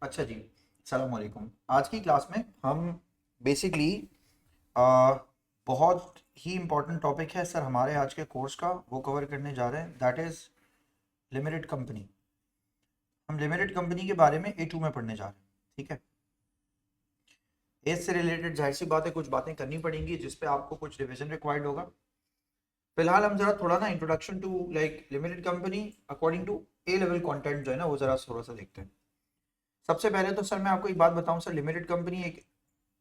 अच्छा जी, अस्सलाम वालेकुम। आज की क्लास में हम बेसिकली बहुत ही इम्पोर्टेंट टॉपिक है सर हमारे आज के कोर्स का, वो कवर करने जा रहे हैं। That is limited company. हम लिमिटेड कंपनी के बारे में A2 में पढ़ने जा रहे हैं। ठीक है, एज से रिलेटेड जाहिर सी बात है कुछ बातें करनी पड़ेंगी जिस पे आपको कुछ रिविजन रिक्वायर्ड होगा। फिलहाल हम जरा थोड़ा ना introduction to like limited company according to A level content जो है ना वो जरा थोड़ा सा देखते हैं। सबसे पहले तो सर मैं आपको एक बात बताऊं सर, लिमिटेड कंपनी एक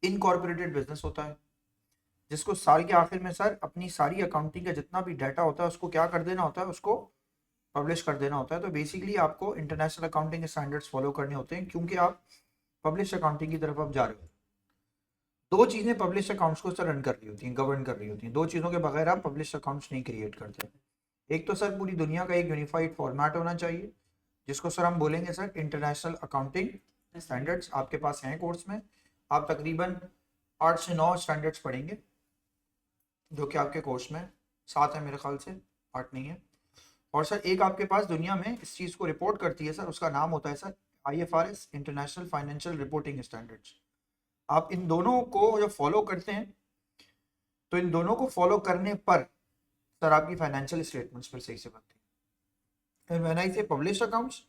इनकॉर्पोरेटेड बिजनेस होता है जिसको साल के आखिर में सर अपनी सारी अकाउंटिंग का जितना भी डाटा होता है उसको क्या कर देना होता है, उसको पब्लिश कर देना होता है। तो बेसिकली आपको इंटरनेशनल अकाउंटिंग के स्टैंडर्ड्स फॉलो करने होते हैं क्योंकि आप पब्लिश अकाउंटिंग की तरफ आप जा रहे हो। दो चीज़ें पब्लिश अकाउंट्स को सर रन कर रही होती हैं, गवर्न कर रही होती हैं। दो चीज़ों के बगैर आप पब्लिश अकाउंट्स नहीं क्रिएट करते। एक तो सर पूरी दुनिया का एक यूनिफाइड फॉर्मेट होना चाहिए जिसको सर हम बोलेंगे सर इंटरनेशनल अकाउंटिंग स्टैंडर्ड्स। आपके पास हैं कोर्स में, आप तकरीबन 8 से 9 स्टैंडर्ड्स पढ़ेंगे जो कि आपके कोर्स में 7 है मेरे ख्याल से, 8 नहीं है। और सर एक आपके पास दुनिया में इस चीज़ को रिपोर्ट करती है सर, उसका नाम होता है sir IFRS, international financial reporting standards. आप इन दोनों को जब फॉलो करते हैं तो इन दोनों को फॉलो करने पर सर आपकी फाइनेंशियल स्टेटमेंट्स पर सही से बनती है। एंड व्हेन आई से पब्लिश अकाउंट्स,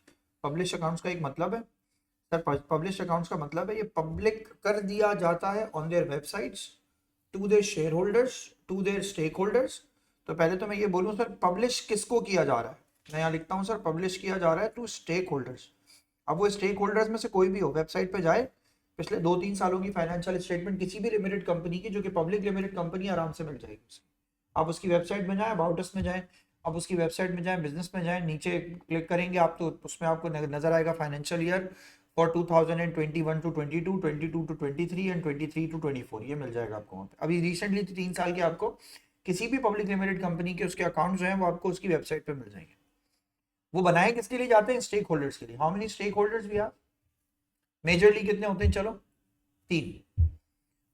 पब्लिश अकाउंट्स का एक मतलब है सर, पब्लिश अकाउंट्स का मतलब है ये पब्लिक कर दिया जाता है on their websites to their shareholders, to their stakeholders. तो पहले तो मैं ये बोलूँ सर पब्लिश किसको किया जा रहा है, मैं यहाँ लिखता हूँ सर पब्लिश किया जा रहा है टू स्टेक होल्डर्स। अब वो स्टेक होल्डर्स में से कोई भी हो, वेबसाइट पे जाए, पिछले 2-3 सालों की फाइनेंशियल स्टेटमेंट किसी भी लिमिटेड कंपनी की जो कि पब्लिक लिमिटेड कंपनी, आराम से मिल जाएगी उसे। आप उसकी वेबसाइट में जाएं, अबाउट अस में जाएं, आप उसकी वेबसाइट में जाएं, बिजनेस में जाएं, नीचे क्लिक करेंगे आप तो उसमें आपको नजर आएगा financial year for 2021 to 22, 22 to 23 and 23 to 24, ये मिल जाएगा आपको वहाँ पे। अभी रिसेंटली 3 साल के आपको किसी भी पब्लिक लिमिटेड कंपनी के उसके अकाउंट जो हैं वो आपको उसकी वेबसाइट पे मिल जाएंगे। वो बनाए किसके लिए जाते हैं? स्टेक होल्डर्स के लिए। हाउ मेनी स्टेक होल्डर्स भी आर? मेजरली कितने होते हैं? चलो 3।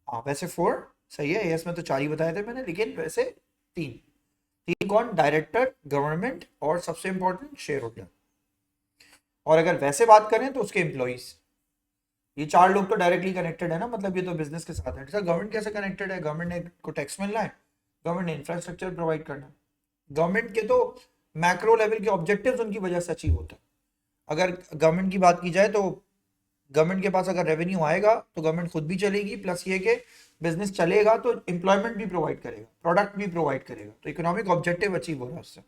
हाँ वैसे 4 सही है, एएस में तो 4 ही बताए थे मैंने, लेकिन वैसे 3। 3 कौन? डायरेक्टर, गवर्नमेंट और सबसे इंपॉर्टेंट शेयर होल्डर। और अगर वैसे बात करें तो उसके एम्प्लॉइज। ये 4 लोग तो डायरेक्टली कनेक्टेड है ना, मतलब ये तो बिजनेस के साथ है। सर गवर्नमेंट कैसे कनेक्टेड है? गवर्नमेंट ने को टैक्स मिलना है, गवर्नमेंट ने इंफ्रास्ट्रक्चर प्रोवाइड करना है। गवर्नमेंट के तो मैक्रो लेवल के ऑब्जेक्टिव्स उनकी वजह से अचीव होते हैं। अगर गवर्नमेंट की बात की जाए तो गवर्नमेंट के पास अगर रेवेन्यू आएगा तो गवर्नमेंट खुद भी चलेगी, प्लस ये कि बिजनेस चलेगा तो एम्प्लॉयमेंट भी प्रोवाइड करेगा, प्रोडक्ट भी प्रोवाइड करेगा, तो इकोनॉमिक ऑब्जेक्टिव अचीव हो रहा है उससे।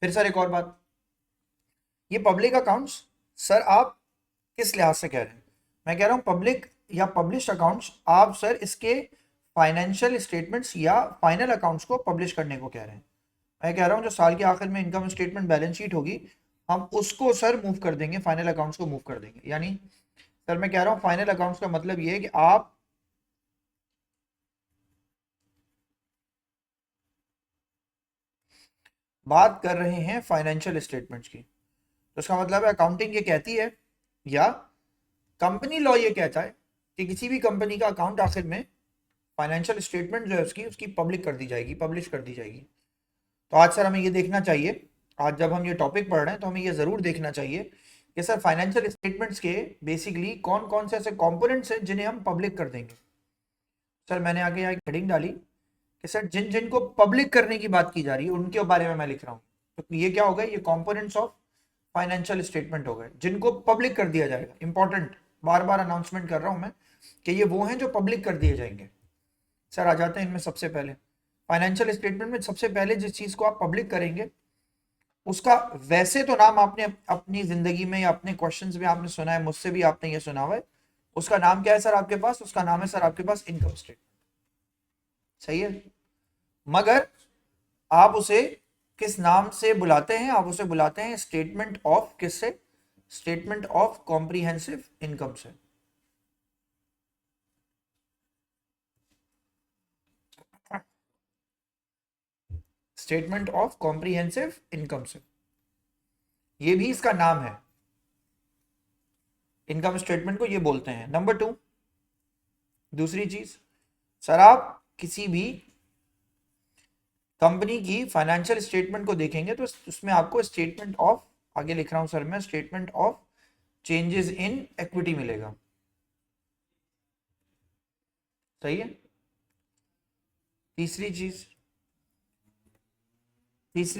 फिर सर एक और बात, ये पब्लिक अकाउंट्स सर आप किस लिहाज से कह रहे हैं? मैं कह रहा हूँ पब्लिक या पब्लिश अकाउंट्स, आप सर इसके फाइनेंशियल स्टेटमेंट्स या फाइनल अकाउंट्स को पब्लिश करने को कह रहे हैं। मैं कह रहा हूँ जो साल के आखिर में इनकम स्टेटमेंट बैलेंस शीट होगी, हम उसको सर मूव कर देंगे, फाइनल अकाउंट्स को मूव कर देंगे। यानी सर मैं कह रहा हूँ फाइनल अकाउंट्स का मतलब ये है कि आप बात कर रहे हैं फाइनेंशियल स्टेटमेंट्स की, तो उसका मतलब है अकाउंटिंग ये कहती है या कंपनी लॉ ये कहता है कि किसी भी कंपनी का अकाउंट आखिर में फाइनेंशियल स्टेटमेंट जो है उसकी उसकी पब्लिक कर दी जाएगी, पब्लिश कर दी जाएगी। तो आज सर हमें ये देखना चाहिए, आज जब हम ये टॉपिक पढ़ रहे हैं तो हमें ये ज़रूर देखना चाहिए कि सर फाइनेंशियल स्टेटमेंट्स के बेसिकली कौन कौन से ऐसे कंपोनेंट्स हैं जिन्हें हम पब्लिक कर देंगे। सर मैंने आगे यहाँ एक हेडिंग डाली कि सर जिन जिन को पब्लिक करने की बात की जा रही है उनके बारे में मैं लिख रहा हूँ। तो ये क्या हो गए? ये कंपोनेंट्स ऑफ फाइनेंशियल स्टेटमेंट हो गए जिनको पब्लिक कर दिया जाएगा। इंपॉर्टेंट, बार बार अनाउंसमेंट कर रहा हूं मैं कि ये वो हैं जो पब्लिक कर दिए जाएंगे। सर आ जाते हैं इनमें। सबसे पहले फाइनेंशियल स्टेटमेंट में सबसे पहले जिस चीज को आप पब्लिक करेंगे उसका वैसे तो नाम आपने अपनी जिंदगी में या अपने क्वेश्चंस में आपने सुना है, मुझसे भी आपने ये सुना हुआ है। उसका नाम क्या है सर आपके पास? उसका नाम है सर आपके पास इनकम स्टेटमेंट। सही है, मगर आप उसे किस नाम से बुलाते हैं? आप उसे बुलाते हैं स्टेटमेंट ऑफ, किससे? स्टेटमेंट ऑफ कॉम्प्रिहेंसिव इनकम से। स्टेटमेंट ऑफ कॉम्प्रिहेंसिव इनकम से, ये भी इसका नाम है। इनकम स्टेटमेंट को ये बोलते हैं। नंबर 2, दूसरी चीज, सर आप किसी भी कंपनी की फाइनेंशियल स्टेटमेंट को देखेंगे तो उसमें आपको स्टेटमेंट ऑफ, आगे लिख रहा हूं सर मैं, statement of changes in equity मिलेगा। सही है। तीसरी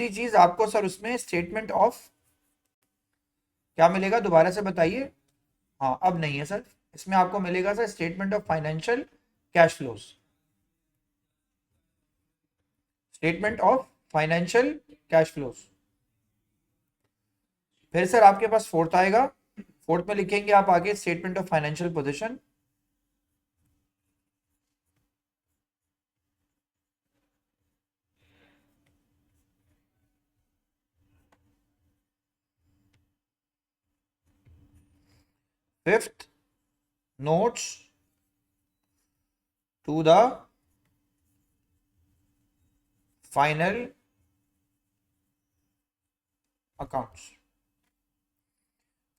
चीज आपको सर उसमें स्टेटमेंट ऑफ क्या मिलेगा, दोबारा से बताइए। हाँ अब नहीं है सर, इसमें आपको मिलेगा sir statement of financial cash flows. Statement of financial cash flows. फिर सर आपके पास फोर्थ आएगा, फोर्थ में लिखेंगे आप आगे statement of financial position. Fifth, notes to the final accounts.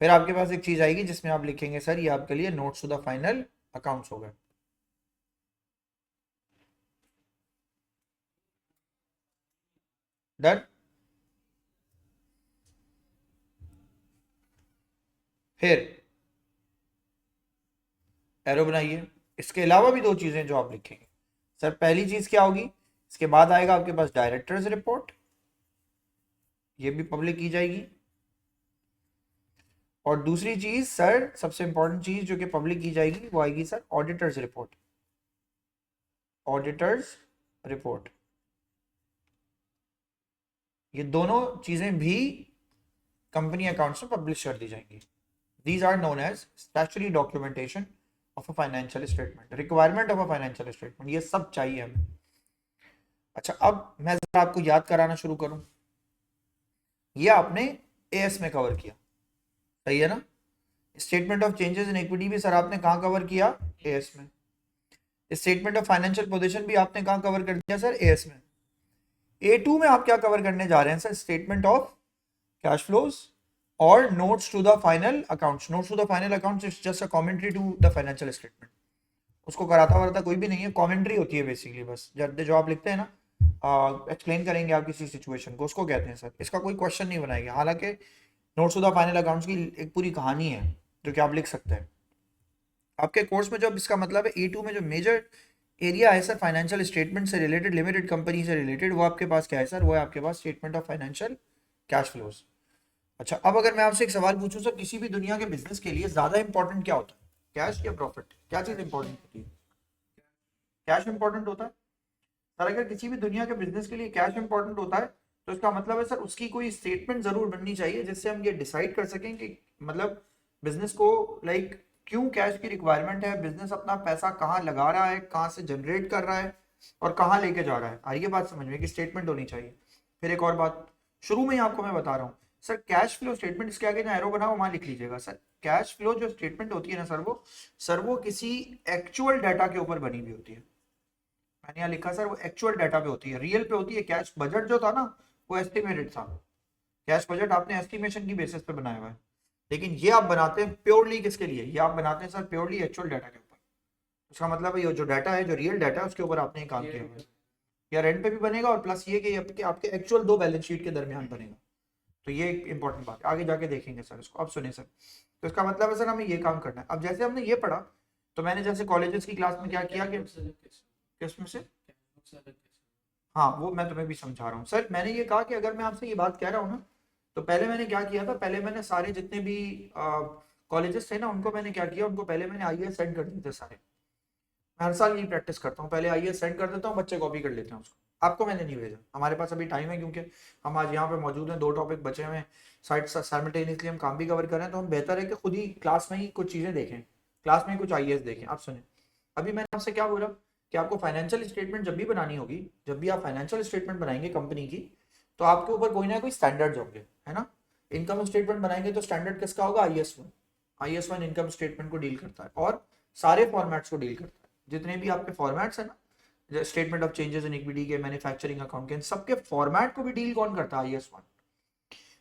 फिर आपके पास एक चीज आएगी जिसमें आप लिखेंगे सर ये आपके लिए notes to the final accounts हो गए। डन। फिर एरो बनाइए। इसके अलावा भी दो चीजें जो आप लिखेंगे सर, पहली चीज क्या होगी, इसके बाद आएगा आपके पास डायरेक्टर्स रिपोर्ट, ये भी पब्लिक की जाएगी। और दूसरी चीज सर, सबसे इंपॉर्टेंट चीज जो कि पब्लिक की जाएगी वो आएगी sir auditors report. Auditors report, ये दोनों चीजें भी कंपनी अकाउंट्स में पब्लिश कर दी जाएंगी। These are known as statutory documentation of a financial statement, requirement of a financial statement, ये सब चाहिए हमें। अच्छा अब मैं जरा आपको याद कराना शुरू करूं, ये आपने एएस में कवर किया, सही है ना। Statement of changes in equity भी सर आपने कहां कवर किया, एएस में। स्टेटमेंट ऑफ फाइनेंशियल पोजीशन भी आपने कहां कवर कर दिया सर, एएस में। A2 में आप क्या कवर करने जा रहे हैं sir, statement of cash flows और notes to the final accounts. Notes to the final accounts is just a commentary to the financial statement. उसको कराता वराता कोई भी नहीं है, कमेंट्री होती है बेसिकली, बस जो आप लिखते हैं ना, एक्सप्लेन करेंगे आप किसी सिचुएशन को, उसको कहते हैं सर। इसका कोई क्वेश्चन नहीं बनाएगा, हालांकि notes to the final accounts की एक पूरी कहानी है जो कि आप लिख सकते हैं आपके कोर्स में। जब इसका मतलब है A2 में जो मेजर एरिया है सर फाइनेंशियल स्टेटमेंट से रिलेटेड, लिमिटेड कंपनी से रिलेटेड, वो आपके पास क्या है सर, वो है आपके पास statement of financial cash flows. अच्छा अब अगर मैं आपसे एक सवाल पूछूं सर, किसी भी दुनिया के बिजनेस के लिए ज्यादा इंपॉर्टेंट क्या होता है, कैश या प्रॉफिट, क्या चीज इंपॉर्टेंट होती है, कैश इंपॉर्टेंट होता है सर। अगर किसी भी दुनिया के बिजनेस के लिए कैश इंपॉर्टेंट होता है तो इसका मतलब है सर उसकी कोई स्टेटमेंट जरूर बननी चाहिए जिससे हम ये डिसाइड कर सकें कि मतलब बिजनेस को लाइक क्यों कैश की रिक्वायरमेंट है, बिजनेस अपना पैसा कहाँ लगा रहा है, कहाँ से जनरेट कर रहा है और कहाँ लेके जा रहा है। आ रही है बात समझ में कि स्टेटमेंट होनी चाहिए। फिर एक और बात शुरू में ही आपको मैं बता रहा हूँ सर, कैश फ्लो स्टेटमेंट, इसके आगे जो एरो बना वहां लिख लीजिएगा सर। कैश फ्लो जो स्टेटमेंट होती है ना सर वो किसी एक्चुअल डाटा के ऊपर बनी हुई होती है। मैंने यहाँ लिखा सर वो एक्चुअल डाटा पे होती है, रियल पे होती है। कैश बजट जो था ना वो एस्टिमेटेड था, कैश बजट आपने एस्टिमेशन की बेसिस पे बनाया हुआ है। लेकिन ये आप बनाते हैं प्योरली किसके लिए, ये आप बनाते हैं सर प्योरली एक्चुअल डाटा के ऊपर। उसका मतलब है ये जो डाटा है, जो रियल डाटा है, उसके ऊपर आपने काम किया हुआ है। या रेंट पे भी बनेगा और प्लस ये कि आपके एक्चुअल दो बैलेंस शीट के दरमियान बनेगा। तो ये एक इंपॉर्टेंट बात है, आगे जाके देखेंगे सर इसको। अब सुनिए सर, तो इसका मतलब है सर हमें ये काम करना है। अब जैसे हमने ये पढ़ा तो मैंने जैसे कॉलेजेस की क्लास में क्या किया कि किस में से, हाँ वो मैं तुम्हें भी समझा रहा हूँ सर। मैंने ये कहा कि अगर मैं आपसे ये बात कह रहा हूँ ना, तो पहले मैंने क्या किया था, पहले मैंने सारे जितने भी कॉलेजेस थे ना उनको मैंने क्या किया, उनको पहले मैंने आईएएस सेंड कर दिए थे सारे। मैं हर साल यही प्रैक्टिस करता हूँ, पहले आईएएस सेंड कर देता हूँ, बच्चे कॉपी कर लेते हैं उसको। आपको मैंने नहीं भेजा, हमारे पास अभी टाइम है क्योंकि हम आज यहाँ पे मौजूद हैं, दो टॉपिक बचे हुए हैं साइड साइमल्टेनियसली हम काम भी कवर कर रहे हैं, तो हम बेहतर है कि खुद ही क्लास में ही कुछ चीज़ें देखें, क्लास में ही कुछ आईएएस देखें। आप सुने, अभी मैंने आपसे क्या बोला कि आपको फाइनेंशियल स्टेटमेंट जब भी बनानी होगी, जब भी आप फाइनेंशियल स्टेटमेंट बनाएंगे कंपनी की, तो आपके ऊपर कोई ना कोई स्टैंडर्ड्स होंगे, है ना। इनकम स्टेटमेंट बनाएंगे तो स्टैंडर्ड किसका होगा, IS1। IS1 इनकम स्टेटमेंट को डील करता है और सारे फॉर्मेट्स को डील करता है। जितने भी आपके फॉर्मेट्स है ना, statement of changes in equity के, मैन्युफैक्चरिंग अकाउंट के, सबके फॉर्मेट को भी डील कौन करता है, IS1।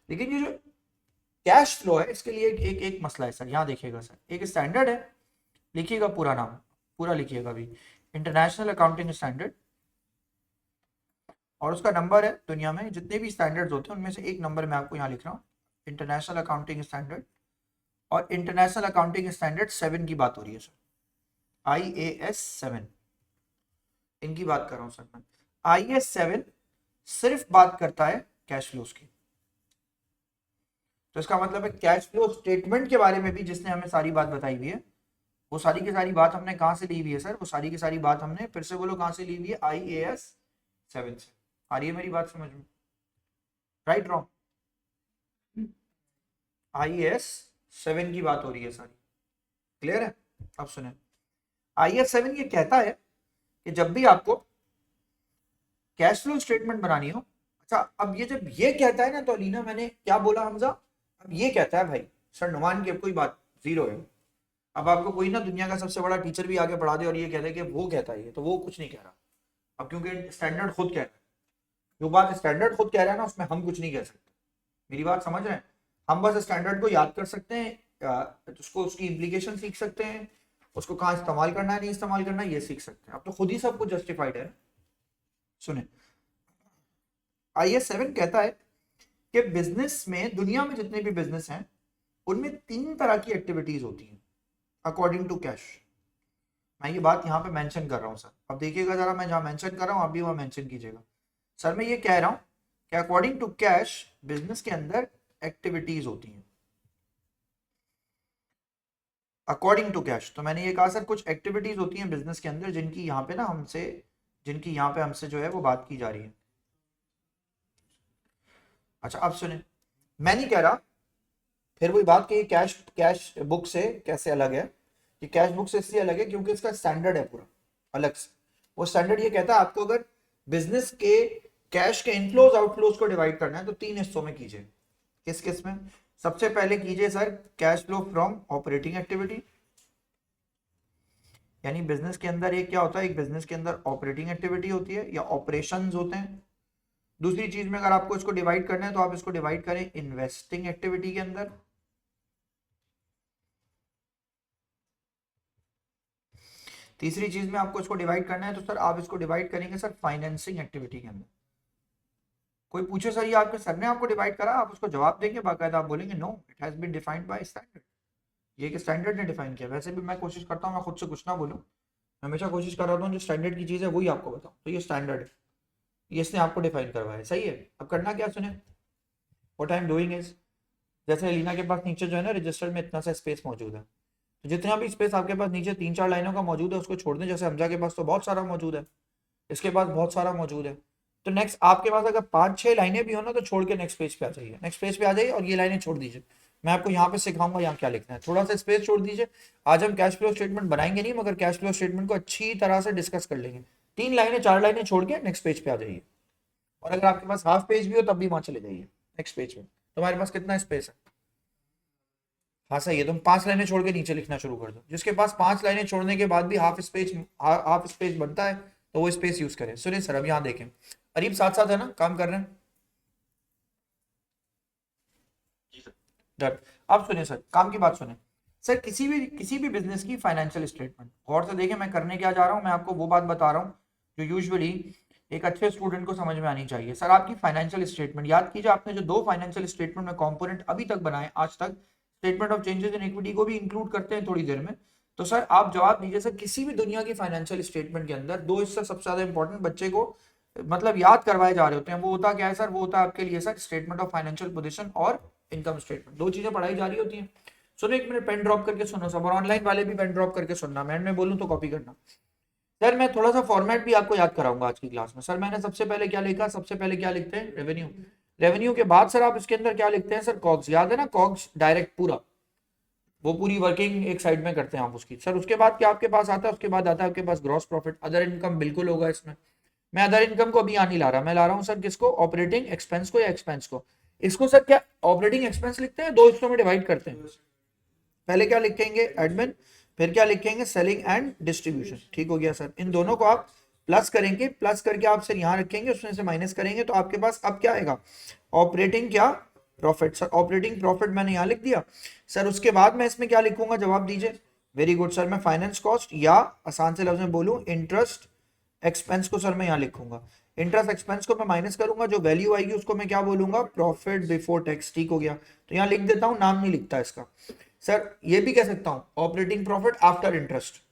लेकिन ये जो कैश फ्लो है इसके लिए एक मसला है सर, यहाँ देखिएगा सर, एक स्टैंडर्ड है, लिखिएगा पूरा नाम, पूरा लिखिएगा भी, इंटरनेशनल अकाउंटिंग स्टैंडर्ड, और उसका नंबर है, दुनिया में जितने भी स्टैंडर्ड्स होते हैं उनमें से एक नंबर मैं आपको यहाँ लिख रहा हूँ, इंटरनेशनल अकाउंटिंग स्टैंडर्ड और इंटरनेशनल अकाउंटिंग स्टैंडर्ड 7 की बात हो रही है सर, IAS 7 इनकी बात कर रहा हूं सर मैं। IAS 7 सिर्फ बात करता है कैश फ्लोज की। तो इसका मतलब है कैश फ्लो स्टेटमेंट के बारे में भी जिसने हमें सारी बात बताई हुई है, वो सारी की सारी बात हमने कहां से ली हुई है सर? वो सारी की सारी बात हमने, फिर से बोलो कहां से ली हुई है? IAS 7 से। आ रही है मेरी बात समझ में? Right wrong? IAS 7 की बात हो रही है सारी। क्लियर है? अब सुने, IAS 7 ये कहता है कि जब भी आपको कैश फ्लो स्टेटमेंट बनानी हो, अच्छा अब ये जब ये कहता है ना, तो अलीना मैंने क्या बोला हमजा? अब ये कहता है भाई सर नुमान की अब कोई बात जीरो है। अब आपको कोई ना दुनिया का सबसे बड़ा टीचर भी आगे पढ़ा दे और ये कहता है कि वो कहता है, ये तो वो कुछ नहीं कह रहा। अब क्योंकि स्टैंडर्ड खुद कह रहा है, जो बात स्टैंडर्ड खुद कह रहा है ना, उसमें हम कुछ नहीं कह सकते। मेरी बात समझ रहे हैं? हम बस स्टैंडर्ड को याद कर सकते हैं, उसको उसकी इम्प्लीकेशन सीख सकते हैं, उसको कहाँ इस्तेमाल करना है नहीं इस्तेमाल करना है ये सीख सकते हैं। अब तो खुद ही सब कुछ जस्टिफाइड है। सुने, IAS 7 कहता है कि बिजनेस में, दुनिया में जितने भी बिजनेस हैं, उनमें 3 तरह की एक्टिविटीज होती हैं अकॉर्डिंग टू कैश। मैं ये बात यहाँ पे मेंशन कर रहा हूँ सर, अब देखिएगा जरा, मैं जहाँ मेंशन कर रहा हूँ आप भी वहाँ मेंशन कीजिएगा। सर मैं ये कह रहा हूँ कि अकॉर्डिंग टू कैश बिजनेस के अंदर एक्टिविटीज होती हैं अकॉर्डिंग टू कैश। तो मैंने ये कहा सर कुछ एक्टिविटीज होती हैं बिजनेस के अंदर जिनकी यहाँ पे ना हमसे, जिनकी यहाँ पे हमसे जो है वो बात की जा रही है। अच्छा अब सुने, मैं नहीं कह रहा फिर वही बात कि कैश कैश बुक से कैसे अलग है। ये कैश बुक से इसलिए अलग है क्योंकि इसका स्टैंडर्ड है पूरा अलग से। वो स्टैंडर्ड ये कहता है आपको अगर बिजनेस के कैश के इनफ्लोज आउटफ्लोज को डिवाइड करना है तो 3 हिस्सों में कीजिए। किस किस में? सबसे पहले कीजिए sir cash flow from operating activity, यानी बिजनेस के अंदर एक क्या होता है, एक बिजनेस के अंदर ऑपरेटिंग एक्टिविटी होती है या ऑपरेशंस होते हैं। दूसरी चीज में अगर आपको इसको डिवाइड करना है तो आप इसको डिवाइड करें इन्वेस्टिंग एक्टिविटी के अंदर। तीसरी चीज में आपको इसको डिवाइड करना है तो सर आप इसको डिवाइड करेंगे सर फाइनेंसिंग एक्टिविटी के अंदर। कोई पूछे सर ये आपके सर ने आपको डिवाइड करा, आप उसको जवाब देंगे बाकायदा, आप बोलेंगे no it has been defined by standard. ये कि स्टैंडर्ड ने डिफाइन किया। वैसे भी मैं कोशिश करता हूँ मैं खुद से कुछ ना बोलूँ, हमेशा कोशिश कर रहा हूँ जो स्टैंडर्ड की चीज़ है वही आपको बताऊँ। तो ये स्टैंडर्ड है, ये इसने आपको डिफाइन करवाया, सही है। अब करना क्या सुने, what I am doing is, जैसे लीना के पास नीचे जो है ना रजिस्टर में इतना सा स्पेस मौजूद है, तो जितना भी स्पेस आपके पास नीचे 3-4 लाइनों का मौजूद है उसको छोड़ दें। जैसे हमजा के पास तो बहुत सारा मौजूद है, इसके पास बहुत सारा मौजूद है, तो नेक्स्ट आपके पास अगर 5-6 लाइनें भी हो ना तो छोड़ के नेक्स्ट पेज पे आ जाइए, नेक्स्ट पेज पे आ जाइए और ये लाइनें छोड़ दीजिए। मैं आपको यहाँ पे सिखाऊंगा यहाँ क्या लिखना है, थोड़ा सा स्पेस छोड़ दीजिए। आज हम कैश फ्लो स्टेटमेंट बनाएंगे नहीं, मगर कैश फ्लो स्टेटमेंट को अच्छी तरह से डिस्कस कर लेंगे। 3 लाइनें 4 लाइनें छोड़ के नेक्स्ट पेज पे आ जाइए, और अगर आपके पास हाफ पेज भी हो तब भी वहां चले जाइए नेक्स्ट पेज में। तुम्हारे पास कितना स्पेस है? हाँ सही है, तुम 5 लाइनें छोड़ के नीचे लिखना शुरू कर दो। जिसके पास 5 लाइनें छोड़ने के बाद भी हाफ स्पेस बनता है तो वो स्पेस यूज करें। सुनिए सर अब यहाँ देखें, अरीब साथ साथ है ना, काम कर रहे हैं? डन। अब सुनिए सर, काम की बात सुने सर, किसी भी बिजनेस की फाइनेंशियल स्टेटमेंट गौर से देखें। मैं करने क्या जा रहा हूँ, मैं आपको वो बात बता रहा हूँ जो यूजुअली एक अच्छे स्टूडेंट को समझ में आनी चाहिए। सर आपकी फाइनेंशियल स्टेटमेंट याद कीजिए, आपने जो 2 फाइनेंशियल स्टेटमेंट में कंपोनेंट अभी तक बनाए आज तक, statement of changes in equity को भी इंक्लूड करते हैं थोड़ी देर में। तो सर आप जवाब दीजिए सर, किसी भी दुनिया की फाइनेंशियल स्टेटमेंट के अंदर 2 हिस्सा सबसे ज्यादा इंपॉर्टेंट बच्चे को मतलब याद करवाए जा रहे होते हैं। वो होता क्या है सर? वो होता है आपके लिए sir statement of financial position और इनकम स्टेटमेंट। 2 चीजें पढ़ाई जा रही होती हैं। सुनो 1 मिनट, पेन ड्रॉप करके सुनो सब, और ऑनलाइन वाले भी पेन ड्रॉप करके सुनना, मैं बोलूं तो कॉपी करना। सर मैं थोड़ा सा फॉर्मेट भी आपको याद कराऊंगा आज की क्लास में। सर मैंने सबसे पहले क्या लिखा, सबसे पहले क्या लिखते हैं? रेवेन्यू। रेवेन्यू के बाद सर आप इसके अंदर क्या लिखते हैं सर? कॉग्स। याद है ना, कॉग्स डायरेक्ट पूरा, वो पूरी वर्किंग एक साइड में करते हैं आप उसकी। सर उसके बाद क्या आपके पास आता है? उसके बाद आता है आपके पास ग्रॉस प्रॉफिट। अदर इनकम बिल्कुल होगा इसमें। मैं अदर इनकम को अभी यहाँ नहीं ला रहा, मैं ला रहा हूँ सर किसको? ऑपरेटिंग एक्सपेंस को या एक्सपेंस को। इसको सर क्या ऑपरेटिंग एक्सपेंस लिखते हैं, 2 हिस्सों में डिवाइड करते हैं। पहले क्या लिखेंगे? एडमिन, फिर क्या लिखेंगे? Selling and distribution. ठीक हो गया सर। इन दोनों को आप प्लस करेंगे, प्लस करके आप सर यहाँ रखेंगे, उसमें से माइनस करेंगे तो आपके पास अब क्या आएगा? ऑपरेटिंग क्या? प्रॉफिट। सर ऑपरेटिंग प्रॉफिट मैंने यहाँ लिख दिया। सर उसके बाद मैं इसमें क्या लिखूंगा? जवाब दीजिए। वेरी गुड सर, मैं फाइनेंस कॉस्ट या आसान से लफ्ज में बोलूं इंटरेस्ट एक्सपेंस को सर मैं यहाँ लिखूंगा। इंटरेस्ट एक्सपेंस को मैं माइनस करूंगा, जो वैल्यू आएगी उसको मैं क्या बोलूंगा? Profit before tax. ठीक हो गया, तो यहाँ लिख देता हूँ, नाम नहीं लिखता इसका। सर ये भी कह सकता हूँ ऑपरेटिंग प्रॉफिट आफ्टर इंटरेस्ट,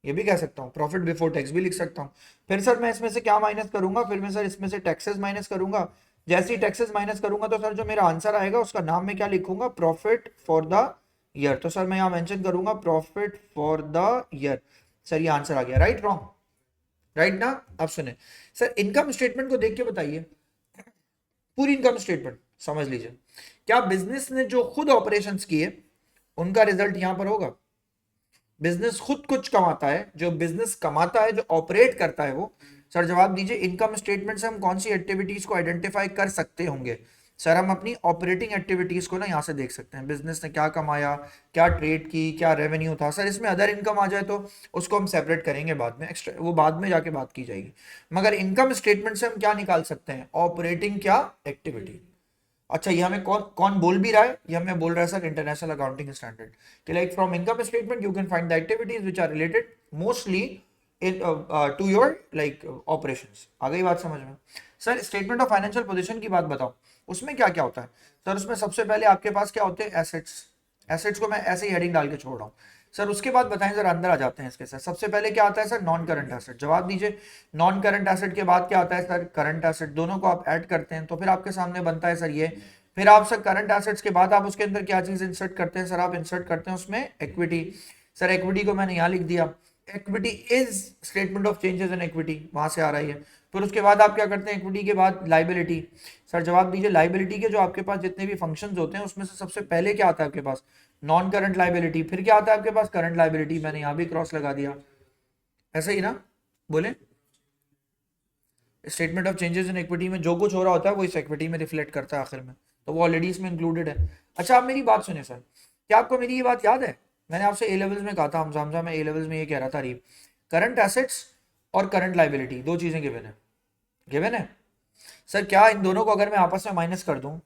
ये भी कह सकता हूँ, प्रॉफिट बिफोर टैक्स भी लिख सकता हूँ। फिर सर मैं इसमें से क्या माइनस करूंगा, फिर मैं सर इसमें से टैक्सेस माइनस करूंगा। जैसे ही टैक्सेस माइनस करूंगा तो सर जो मेरा आंसर आएगा उसका नाम मैं क्या लिखूंगा, प्रॉफिट फॉर द ईयर। तो सर मैं यहाँ मेंशन करूंगा profit for the year. Sir ये आंसर आ गया, राइट रॉन्ग, राइट ना। अब सुने सर, इनकम स्टेटमेंट को देख के बताइए, पूरी इनकम स्टेटमेंट समझ लीजिए, क्या बिजनेस ने जो खुद ऑपरेशंस किए उनका रिजल्ट यहां पर होगा। बिजनेस खुद कुछ कमाता है, जो बिजनेस कमाता है, जो ऑपरेट करता है वो। सर जवाब दीजिए, इनकम स्टेटमेंट से हम कौन सी एक्टिविटीज को आइडेंटिफाई कर सकते होंगे। सर हम अपनी ऑपरेटिंग एक्टिविटीज को ना यहाँ से देख सकते हैं, बिजनेस ने क्या कमाया, क्या ट्रेड की, क्या रेवेन्यू था। सर इसमें अदर इनकम आ जाए तो उसको हम सेपरेट करेंगे बाद में, एक्स्ट्रा वो बाद में जाके बात की जाएगी। मगर इनकम स्टेटमेंट से हम क्या निकाल सकते हैं, ऑपरेटिंग क्या एक्टिविटी। अच्छा ये हमें कौन कौन बोल भी रहा है, ये हमें बोल रहा है सर इंटरनेशनल अकाउंटिंग स्टैंडर्ड कि like from income statement you can find the activities which are related mostly in to your like operations. आ गई बात समझ में। Sir statement of financial position की बात बताओ, उसमें क्या क्या होता है। सर उसमें सबसे पहले आपके पास क्या होते हैं, एसेट्स। एसेट्स को मैं ऐसे ही हेडिंग डाल के छोड़ रहा हूँ। सर उसके बाद बताएं, सर अंदर आ जाते हैं इसके सर। सबसे पहले क्या आता है सर, नॉन करंट एसेट। जवाब दीजिए, नॉन करंट एसेट के बाद क्या आता है सर, करंट एसेट। दोनों को आप ऐड करते हैं तो फिर आपके सामने बनता है सर ये। फिर आप सर करंट एसेट्स के बाद आप उसके अंदर क्या चीज इंसर्ट करते हैं, सर आप इंसर्ट करते हैं उसमें इक्विटी। सर इक्विटी को मैंने यहाँ लिख दिया, equity is statement of changes in equity, वहां से आ रही है। फिर उसके बाद आप क्या करते हैं, इक्विटी के बाद लाइबिलिटी। सर जवाब दीजिए, लाइबिलिटी के जो आपके पास जितने भी फंक्शंस होते हैं उसमें से सबसे पहले क्या आता है आपके पास, नॉन करंट लाइबिलिटी। फिर क्या आता है आपके पास, करंट लाइबिलिटी। मैंने यहाँ भी क्रॉस लगा दिया, ऐसे ही ना, बोले। Statement of changes in equity में जो कुछ हो रहा होता है वो इस इक्विटी में रिफ्लेक्ट करता है आखिर में, तो वो ऑलरेडी इसमें इंक्लूडेड है। अच्छा आप मेरी बात सुने सर, क्या आपको मेरी ये बात याद है, मैंने आपसे ए लेवल्स में कहा था, हमजा में ए लेवल्स में ये कह रहा था, रीफ करंट एसेट्स और करंट लाइबिलिटी दो चीजें गिवन है, गिवन है। सर क्या इन दोनों को अगर मैं आपस में माइनस कर दूं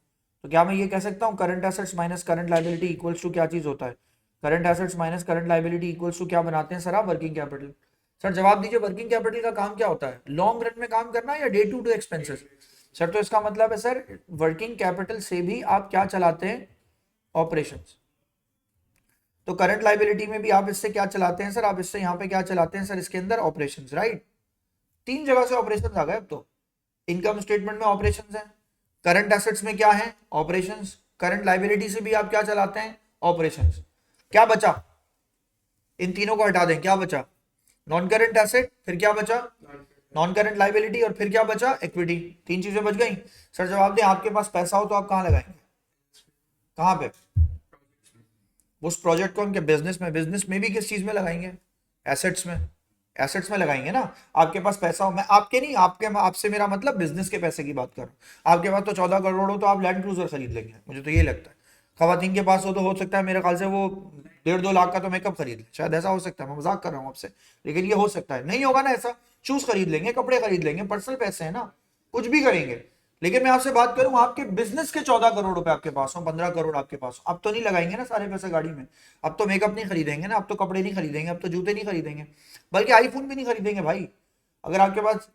तो क्या मैं ये कह सकता हूँ current assets minus current liability equals to क्या चीज होता है, current assets minus current liability equals to क्या बनाते हैं सर आप, वर्किंग कैपिटल। सर जवाब दीजिए, वर्किंग कैपिटल का काम क्या होता है, लॉन्ग रन में काम करना या day to day expenses. Sir तो इसका मतलब है सर वर्किंग कैपिटल से भी आप क्या चलाते हैं, ऑपरेशंस। तो करंट लाइबिलिटी में भी आप इससे क्या चलाते हैं सर, आप इससे यहाँ पे क्या चलाते हैं सर, इसके अंदर ऑपरेशंस, राइट। तीन जगह से ऑपरेशंस आ गए अब तो, इनकम स्टेटमेंट में ऑपरेशंस है, करंट एसेट्स में क्या है, ऑपरेशंस, करंट लाइबिलिटी से भी आप क्या चलाते हैं, ऑपरेशंस। क्या बचा, इन तीनों को हटा दें, क्या बचा, नॉन करंट एसेट, फिर क्या बचा, नॉन करंट लाइबिलिटी, और फिर क्या बचा, इक्विटी। तीन चीजें बच गई। सर जवाब दें, आपके पास पैसा हो तो आप कहां लगाएंगे, कहां पे, उस प्रोजेक्ट को उनके बिजनेस में, बिजनेस में भी किस चीज में लगाएंगे, एसेट्स में, एसेट्स में लगाएंगे ना। आपके पास पैसा हो, मैं आपके नहीं, आपके आपसे मेरा मतलब बिजनेस के पैसे की बात कर रहा हूँ। आपके पास तो 14 करोड़ हो तो आप लैंड क्रूजर खरीद लेंगे, मुझे तो ये लगता है। खवातीन के पास हो तो हो सकता है मेरे ख्याल से वो 1.5-2 लाख का तो मेकअप खरीद ले, शायद ऐसा हो सकता है, मैं मजाक कर रहा हूँ आपसे, लेकिन ये हो सकता है। नहीं होगा ना ऐसा, शूज खरीद लेंगे, कपड़े खरीद लेंगे, पर्सनल पैसे है ना, कुछ भी करेंगे। लेकिन मैं आपसे बात करूं, आपके बिजनेस के 14 करोड़ रुपए आपके पास हो, 15 करोड़ आपके पास हो, अब तो नहीं लगाएंगे ना सारे पैसे गाड़ी में, अब तो मेकअप नहीं खरीदेंगे ना, अब तो कपड़े नहीं खरीदेंगे, अब तो जूते नहीं खरीदेंगे, बल्कि आईफोन भी नहीं खरीदेंगे भाई। अगर आपके पास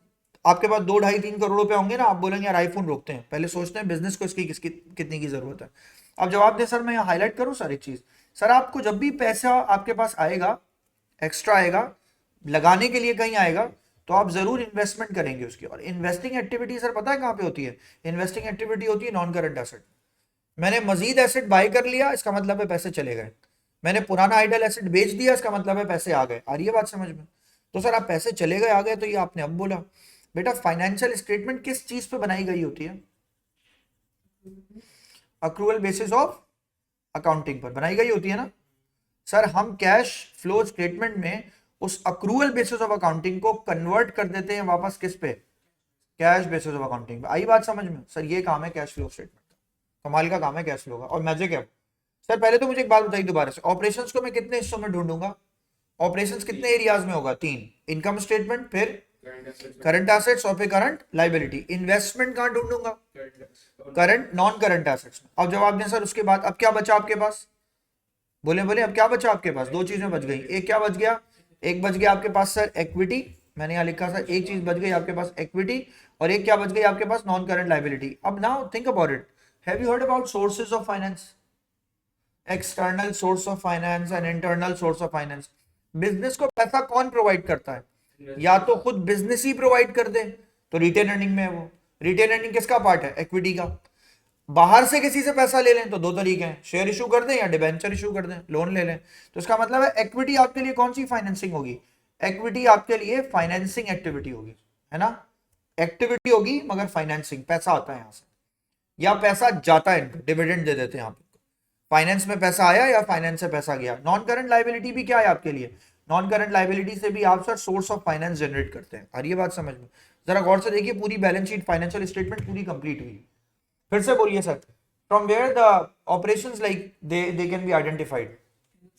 2-2.5-3 करोड़ रुपए होंगे ना, आप बोलेंगे यार आईफोन रोकते हैं, पहले सोचते हैं बिजनेस को इसकी किसकी कितनी की जरूरत है। अब जवाब दें सर, मैं यहाँ हाईलाइट करूँ सर एक चीज, सर आपको जब भी पैसा आपके पास आएगा, एक्स्ट्रा आएगा, लगाने के लिए कहीं आएगा, तो आप जरूर इन्वेस्टमेंट करेंगे उसकी। और इन्वेस्टिंग एक्टिविटी सर पता है कहां पे होती है, इन्वेस्टिंग एक्टिविटी होती है नॉन करंट एसेट। मैंने मजीद एसेट बाय कर लिया, इसका मतलब है पैसे चले गए। मैंने पुराना आइडल एसेट बेच दिया, इसका मतलब है पैसे आ गए। आ रही है बात समझ में। तो सर आप पैसे चले गए आ गए, तो ये आपने अब बोला। बेटा फाइनेंशियल स्टेटमेंट किस चीज पे बनाई गई होती है, अक्रूवल बेसिस ऑफ अकाउंटिंग पर बनाई गई होती है ना। सर हम कैश फ्लो स्टेटमेंट में उस अक्रूवल बेसिस ऑफ अकाउंटिंग को कन्वर्ट कर देते हैं वापस किस पे, कैश बेसिस ऑफ अकाउंटिंग पे। आई बात समझ में। सर ये काम है कैश फ्लो स्टेटमेंट का, कमाल का काम है कैश फ्लो का। और मैजिक है। सर पहले तो मुझे एक बात बताइए दोबारा से, ऑपरेशंस को मैं कितने हिस्सों में ढूंढूंगा, ऑपरेशंस कितने एरियाज में होगा, 3, इनकम स्टेटमेंट, फिर करंट एसेट्स, और फिर करंट लाइबिलिटी। इन्वेस्टमेंट कहां ढूंढूंगा, करंट नॉन करंट एसेट्स में। अब जवाब दें सर, उसके बाद अब क्या बचा आपके पास, बोले बोले अब क्या बचा आपके पास, दो चीजें बच गई। एक क्या बच गया, एक बच गया आपके पास सर इक्विटी, मैंने यहाँ लिखा सर एक चीज बच गई आपके पास इक्विटी, और एक क्या बच गई आपके पास, नॉन करंट लाइबिलिटी। अब now think about it, have you heard about sources of finance, external source of finance and internal source of finance. Business को पैसा कौन प्रोवाइड करता है? या तो खुद बिजनेस ही प्रोवाइड कर दे, तो रिटेन अर्निंग में है वो। रिटेन अर्निंग किसका पार्ट है? इक्विटी का। बाहर से किसी से पैसा ले लें तो दो तरीके हैं, शेयर इशू कर दें या डिबेंचर इशू कर दें, लोन ले लें। तो इसका मतलब है इक्विटी आपके लिए कौन सी फाइनेंसिंग होगी? इक्विटी आपके लिए फाइनेंसिंग एक्टिविटी होगी, है ना? एक्टिविटी होगी मगर फाइनेंसिंग, पैसा आता है यहां से या पैसा जाता है, इनको डिविडेंड दे देते हैं आप। फाइनेंस में पैसा आया या फाइनेंस से पैसा गया। नॉन करंट लाइबिलिटी भी क्या है आपके लिए? नॉन करंट लाइबिलिटी से भी आप sir source of finance generate करते हैं। और ये बात समझ में, जरा गौर से देखिए, पूरी बैलेंस शीट फाइनेंशियल स्टेटमेंट पूरी कंप्लीट हुई। फिर से बोलिए sir. From where the operations like they can be identified?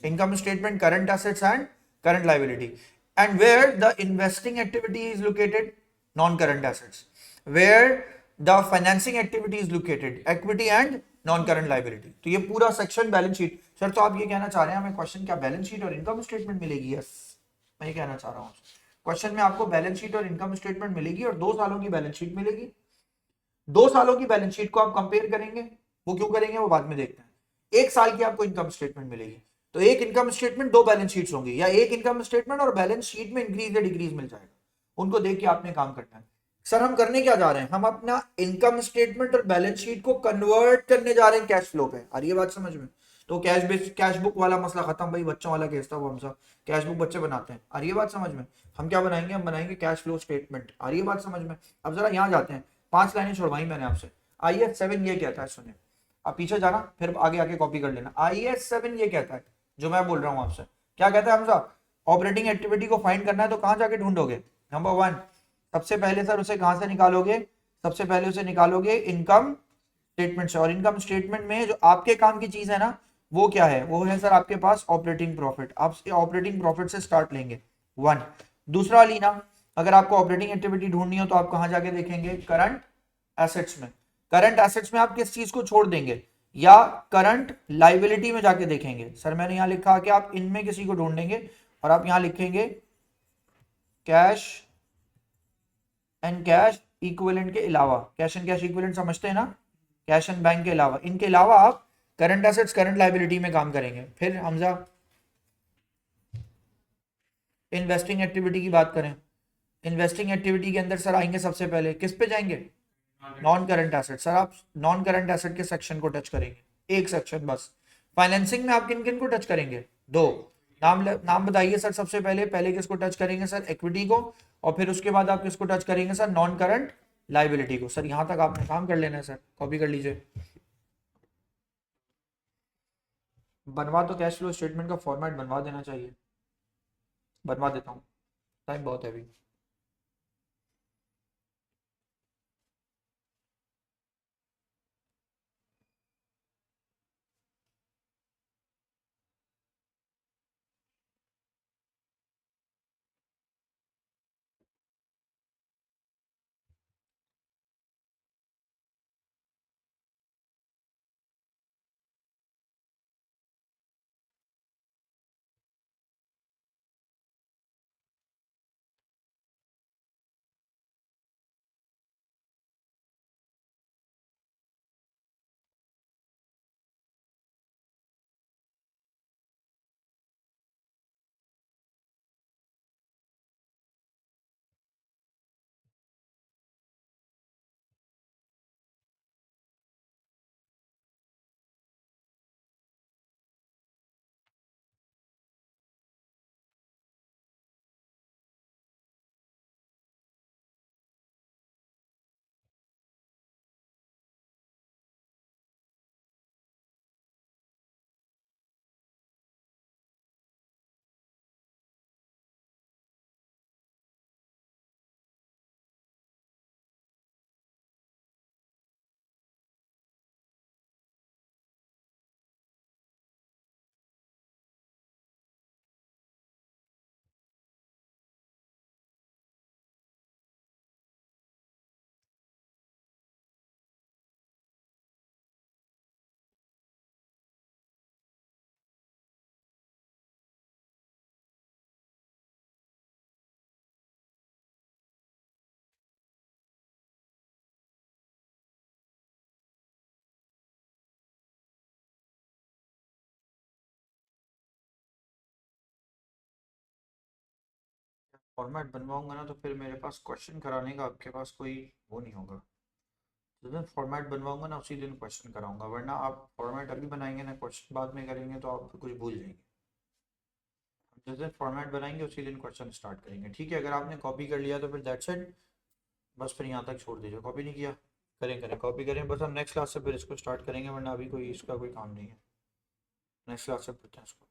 income statement, current assets and current liability. And where the investing activity is located? Non-current assets. Where the financing activity is located? Equity and non-current liability. तो ये पूरा section balance sheet. Sir तो आप ये कहना चाह रहे हैं हमें क्वेश्चन क्या बैलेंस शीट और इनकम स्टेटमेंट मिलेगी? यस, मैं ये कहना चाह रहा हूँ। क्वेश्चन में आपको बैलेंस शीट और इनकम स्टेटमेंट मिलेगी और 2 सालों की बैलेंस शीट मिलेगी। 2 सालों की बैलेंस शीट को आप कंपेयर करेंगे, वो क्यों करेंगे वो बाद में देखते हैं। 1 साल की आपको इनकम स्टेटमेंट मिलेगी, तो एक इनकम स्टेटमेंट 2 बैलेंस शीट्स होंगी, या एक इनकम स्टेटमेंट और बैलेंस शीट में इंक्रीज या डिक्रीज मिल जाएगा। उनको देख के आपने काम करना है। सर हम करने क्या जा रहे हैं? हम अपना इनकम स्टेटमेंट और बैलेंस शीट को कन्वर्ट करने जा रहे हैं कैश फ्लो पे। और ये बात समझ में, तो कैश बुक वाला मसला खत्म भाई, बच्चों वाला केस था वो। हम सब कैश बुक बच्चे बनाते हैं। और ये बात समझ में, हम क्या बनाएंगे? हम बनाएंगे कैश फ्लो स्टेटमेंट। और ये बात समझ में। अब जरा यहाँ जाते हैं, 5 लाइनें छोड़वाई मैंने आपसे। IS7 ये कहता है, सुनिए, आप पीछे जाना फिर आगे आके कॉपी कर लेना। IS7 ये कहता है, जो मैं बोल रहा हूं आपसे, क्या कहता है हमसा? ऑपरेटिंग एक्टिविटी को फाइंड करना है तो कहां जाके ढूंढोगे? नंबर 1, सबसे पहले सर उसे कहां से निकालोगे? सबसे पहले उसे निकालोगे इनकम स्टेटमेंट से। और इनकम स्टेटमेंट में जो आपके काम की चीज है ना, वो क्या है? वो है सर आपके पास ऑपरेटिंग प्रॉफिट। आप ऑपरेटिंग प्रॉफिट से स्टार्ट लेंगे 1। दूसरा लीना, अगर आपको ऑपरेटिंग एक्टिविटी ढूंढनी हो तो आप कहां जाके देखेंगे? करंट एसेट्स में। करंट एसेट्स में आप किस चीज को छोड़ देंगे? या करंट लाइबिलिटी में जाके देखेंगे? सर मैंने यहां लिखा कि आप इनमें किसी को ढूंढेंगे और आप यहां लिखेंगे कैश एंड कैश इक्विवेलेंट के अलावा। कैश एंड कैश इक्विवेलेंट समझते हैं ना? कैश एंड बैंक के अलावा, इनके अलावा आप करंट एसेट्स करंट लाइबिलिटी में काम करेंगे। फिर हमजा इन्वेस्टिंग एक्टिविटी की बात करें, इन्वेस्टिंग एक्टिविटी के अंदर सर आएंगे सबसे पहले किस पे जाएंगे? Non current asset. सर आप नॉन करंट एसेट के सेक्शन को टच करेंगे, एक सेक्शन बस। फाइनेंसिंग में आप किन किन को टच करेंगे? 2 नाम बताइए सर। सबसे पहले पहले किसको टच करेंगे सर? इक्विटी को। और फिर उसके बाद आप किसको टच करेंगे सर? नॉन करंट लाइबिलिटी को। सर यहां तक आपने काम कर लेना है सर, कॉपी कर लीजिए। बनवा तो कैश फ्लो स्टेटमेंट का फॉर्मेट बनवा देना चाहिए। बनवा देता हूँ, टाइम बहुत है अभी। फॉर्मेट बनवाऊंगा ना तो फिर मेरे पास क्वेश्चन कराने का आपके पास कोई वो नहीं होगा। जिस दिन फॉर्मेट बनवाऊंगा ना उसी दिन क्वेश्चन कराऊंगा, वरना आप फॉर्मेट अभी बनाएंगे ना क्वेश्चन बाद में करेंगे तो आप कुछ भूल जाएंगे। जिस दिन फॉर्मेट बनाएंगे उसी दिन क्वेश्चन स्टार्ट करेंगे, ठीक है। अगर आपने कॉपी कर लिया तो फिर दैट्स इट, बस फिर यहाँ तक छोड़ दीजिए। कॉपी नहीं किया, करें कॉपी करें, बस हम नेक्स्ट क्लास से फिर इसको स्टार्ट करेंगे, वरना अभी कोई इसका कोई काम नहीं है। नेक्स्ट क्लास से पढ़ते हैं इसको।